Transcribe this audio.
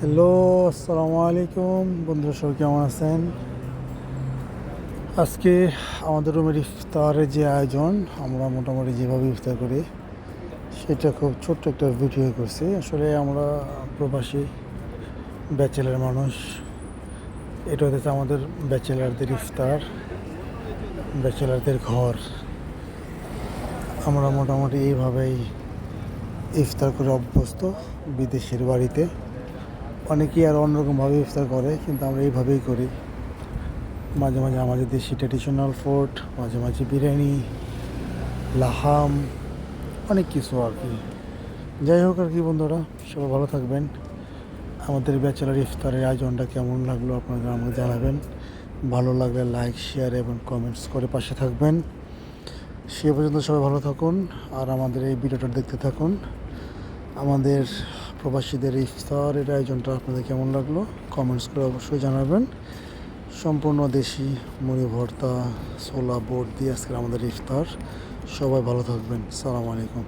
Hello, আসসালামু আলাইকুম বন্ধুরা, সবাই কেমন আছেন? আজকে আমাদের রুমের ইফতারের যে আয়োজন, আমরা মোটামুটি যেভাবে ইফতার করি সেটা খুব ছোট্ট একটা ভিডিও করছি। আসলে আমরা প্রবাসী ব্যাচেলার মানুষ। এটা হচ্ছে আমাদের ব্যাচেলারদের ইফতার, ব্যাচেলারদের ঘর। আমরা মোটামুটি এইভাবেই ইফতার করে অভ্যস্ত বিদেশের বাড়িতে। অনেকেই আর অন্যরকমভাবে ইফতার করে, কিন্তু আমরা এইভাবেই করি। মাঝে মাঝে আমাদের দেশি ট্র্যাডিশনাল ফুড, মাঝে মাঝে বিরিয়ানি, লাহাম, অনেক কিছু আর কি। যাই হোক আর কি বন্ধুরা, সবাই ভালো থাকবেন। আমাদের ব্যাচেলার ইফতারের আয়োজনটা কেমন লাগলো আপনারা আমাকে জানাবেন। ভালো লাগলে লাইক, শেয়ার এবং কমেন্টস করে পাশে থাকবেন। সে পর্যন্ত সবাই ভালো থাকুন আর আমাদের এই ভিডিওটা দেখতে থাকুন। আমাদের প্রবাসীদের ইফতারের আয়োজনটা আপনাদের কেমন লাগলো কমেন্টস করে অবশ্যই জানাবেন। সম্পূর্ণ দেশি মুড়ি ভর্তা, ছোলা, বোট দিয়ে আজকে আমাদের ইফতার। সবাই ভালো থাকবেন। সালাম আলাইকুম।